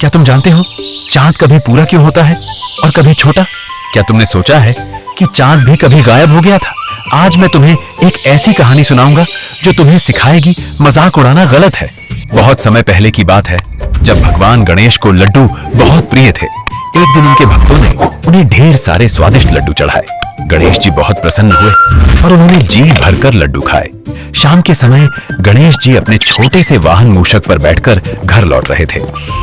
क्या तुम जानते हो चांद कभी पूरा क्यों होता है और कभी छोटा? क्या तुमने सोचा है कि चांद भी कभी गायब हो गया था? आज मैं तुम्हें एक ऐसी कहानी सुनाऊंगा जो तुम्हें सिखाएगी मजाक उड़ाना गलत है। बहुत समय पहले की बात है, जब भगवान गणेश को लड्डू बहुत प्रिय थे। एक दिन उनके भक्तों ने उन्हें ढेर सारे स्वादिष्ट लड्डू चढ़ाए। गणेश जी बहुत प्रसन्न हुए और उन्होंने जी भरकर लड्डू खाए। शाम के समय गणेश जी अपने छोटे से वाहन मूषक पर बैठकर घर लौट रहे थे।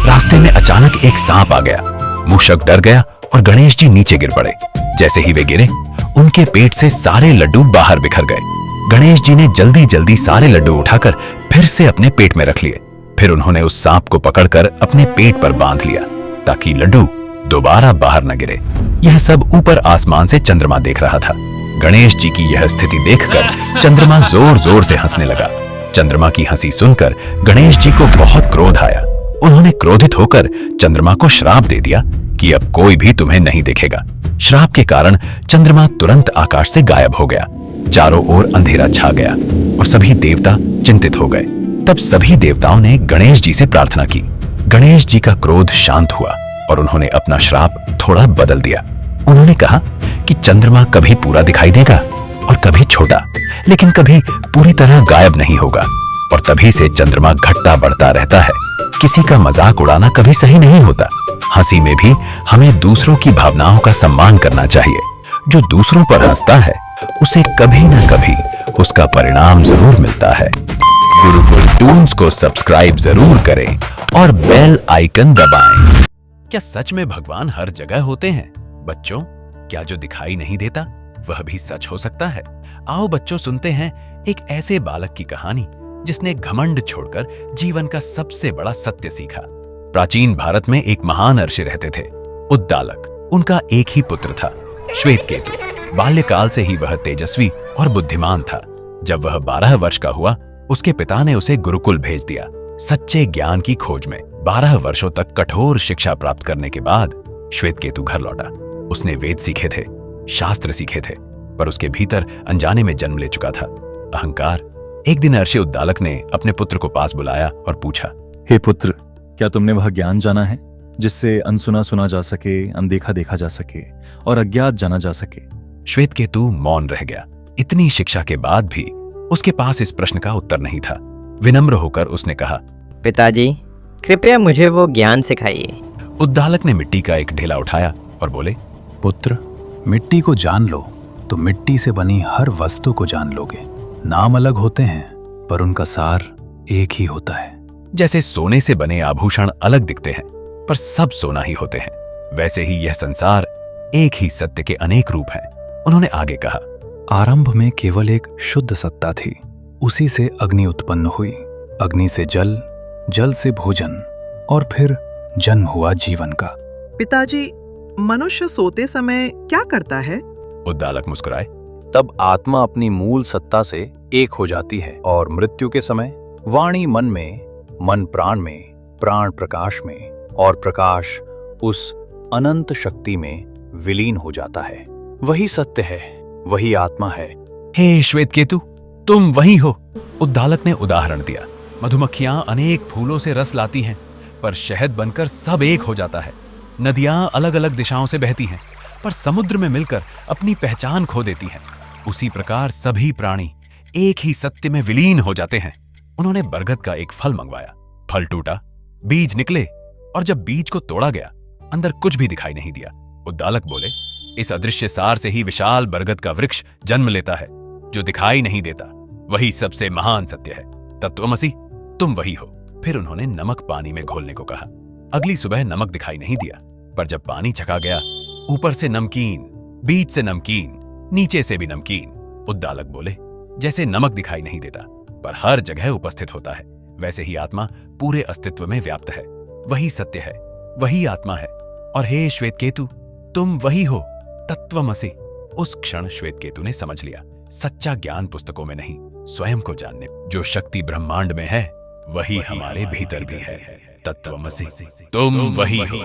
रास्ते में अचानक एक सांप आ गया। मूषक डर गया और गणेश जी नीचे गिर पड़े। जैसे ही वे गिरे, उनके पेट से सारे लड्डू बाहर बिखर गए। गणेश जी ने जल्दी जल्दी सारे लड्डू उठाकर फिर से अपने पेट में रख लिए। फिर उन्होंने उस सांप को पकड़कर अपने पेट पर बांध लिया ताकि लड्डू दोबारा बाहर न गिरे। यह सब ऊपर आसमान से चंद्रमा देख रहा था। गणेश जी की यह स्थिति देखकर चंद्रमा जोर जोर से हंसने लगा। चंद्रमा की हंसी सुनकर गणेश जी को बहुत क्रोध आया। उन्होंने क्रोधित होकर चंद्रमा को श्राप दे दिया कि अब कोई भी तुम्हें नहीं देखेगा। श्राप के कारण चंद्रमा तुरंत आकाश से गायब हो गया। चारों ओर अंधेरा छा गया और सभी देवता चिंतित हो गए। तब सभी देवताओं ने गणेश जी से प्रार्थना की। गणेश जी का क्रोध शांत हुआ और उन्होंने अपना श्राप थोड़ा बदल दिया। उन्होंने कहा कि चंद्रमा कभी पूरा दिखाई देगा और कभी छोटा, लेकिन कभी पूरी तरह गायब नहीं होगा। और तभी से चंद्रमा घटता बढ़ता रहता है। किसी का मजाक उड़ाना कभी सही नहीं होता। हंसी में भी हमें दूसरों की भावनाओं का सम्मान करना चाहिए। जो दूसरों पर हंसता है उसे कभी न कभी उसका परिणाम जरूर मिलता है। गुरुकुल टून्स को सब्सक्राइब जरूर करें और बेल आइकन दबाएं। क्या सच में भगवान हर जगह होते हैं? बच्चों, क्या जो दिखाई नहीं देता वह भी सच हो सकता है? आओ बच्चों, सुनते हैं एक ऐसे बालक की कहानी जिसने घमंड छोड़कर जीवन का सबसे बड़ा सत्य सीखा। प्राचीन भारत में एक महान ऋषि रहते थे, उद्दालक। उनका एक ही पुत्र था, श्वेतकेतु। बाल्यकाल से ही वह तेजस्वी और बुद्धिमान था। जब वह 12 वर्ष का हुआ, उसके पिता ने उसे गुरुकुल भेज दिया, सच्चे ज्ञान की खोज में। 12 वर्षों तक कठोर शिक्षा प्राप्त करने के बाद श्वेतकेतु घर लौटा। उसने वेद सीखे थे, शास्त्र सीखे थे, पर उसके भीतर अनजाने में जन्म ले चुका था अहंकार। एक दिन ऋषि उद्दालक ने अपने पुत्र को पास बुलाया और पूछा, हे पुत्र, क्या तुमने वह ज्ञान जाना है जिससे अनसुना सुना जा सके, अनदेखा देखा जा सके और अज्ञात जाना जा सके? श्वेतकेतु मौन रह गया। इतनी शिक्षा के बाद भी उसके पास इस प्रश्न का उत्तर नहीं था। विनम्र होकर उसने कहा, पिताजी, कृपया मुझे वो ज्ञान सिखाइए। उद्दालक ने मिट्टी का एक ढेला उठाया और बोले, पुत्र, मिट्टी को जान लो तो मिट्टी से बनी हर वस्तु को जान लोगे। नाम अलग होते हैं पर उनका सार एक ही होता है। जैसे सोने से बने आभूषण अलग दिखते हैं पर सब सोना ही होते हैं, वैसे ही यह संसार एक ही सत्य के अनेक रूप हैं। उन्होंने आगे कहा, आरंभ में केवल एक शुद्ध सत्ता थी। उसी से अग्नि उत्पन्न हुई, अग्नि से जल, जल से भोजन और फिर जन्म हुआ जीवन का। पिताजी, मनुष्य सोते समय क्या करता है? उद्दालक मुस्कुराए। तब आत्मा अपनी मूल सत्ता से एक हो जाती है और मृत्यु के समय वाणी मन में, मन प्राण में, प्राण प्रकाश में और प्रकाश उस अनंत शक्ति में विलीन हो जाता है। वही सत्य है, वही आत्मा है। हे श्वेतकेतु, तुम वही हो। उद्दालक ने उदाहरण दिया, मधुमक्खियां अनेक फूलों से रस लाती हैं, पर शहद बनकर सब एक हो जाता है। नदियां अलग अलग दिशाओं से बहती हैं, पर समुद्र में मिलकर अपनी पहचान खो देती हैं। उसी प्रकार सभी प्राणी एक ही सत्य में विलीन हो जाते हैं। उन्होंने बरगद का एक फल मंगवाया। फल टूटा, बीज निकले और जब बीज को तोड़ा गया, अंदर कुछ भी दिखाई नहीं दिया। उद्दालक बोले, इस अदृश्य सार से ही विशाल बरगद का वृक्ष जन्म लेता है। जो दिखाई नहीं देता वही सबसे महान सत्य है। तत्वमसि, तुम वही हो। फिर उन्होंने नमक पानी में घोलने को कहा। अगली सुबह नमक दिखाई नहीं दिया, पर जब पानी छका गया, ऊपर से नमकीन, बीच से नमकीन, नीचे से भी नमकीन। उद्दालक बोले, जैसे नमक दिखाई नहीं देता पर हर जगह उपस्थित होता है, वैसे ही आत्मा पूरे अस्तित्व में व्याप्त है। वही सत्य है, वही आत्मा है। और हे श्वेतकेतु, तुम वही हो। तत्वमसि। उस क्षण श्वेतकेतु ने समझ लिया, सच्चा ज्ञान पुस्तकों में नहीं, स्वयं को जानने। जो शक्ति ब्रह्मांड में है वही हमारे भीतर भी है। तत्वमसि, तुम वही हो।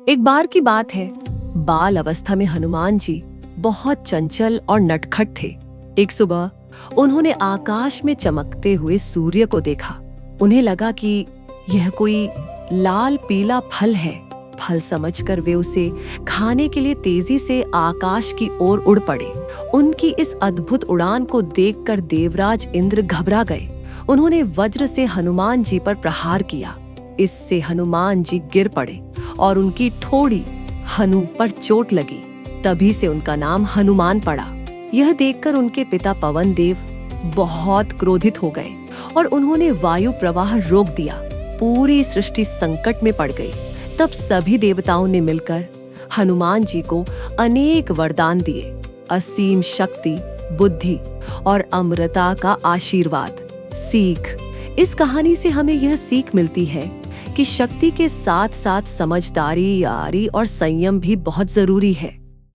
एक बार की बात है, बाल अवस्था में हनुमान जी बहुत चंचल और नटखट थे। एक सुबह उन्होंने आकाश में चमकते हुए सूर्य को देखा। उन्हें लगा कि यह कोई लाल पीला फल है। फल समझकर वे उसे खाने के लिए तेजी से आकाश की ओर उड़ पड़े। उनकी इस अद्भुत उड़ान को देखकर देवराज इंद्र घबरा गए। उन्होंने वज्र से हनुमान जी पर प्रहार किया। इससे हनुमान जी गिर पड़े और उनकी ठोड़ी हनु पर चोट लगी। तभी से उनका नाम हनुमान पड़ा। यह देखकर उनके पिता पवन देव बहुत क्रोधित हो गए और उन्होंने वायु प्रवाह रोक दिया। पूरी सृष्टि संकट में पड़ गई। तब सभी देवताओं ने मिलकर हनुमान जी को अनेक वरदान दिए, असीम शक्ति, बुद्धि और अमरता का आशीर्वाद। सीख: इस कहानी से हमें यह सीख मिलती है कि शक्ति के साथ साथ समझदारी, यारी और संयम भी बहुत जरूरी है।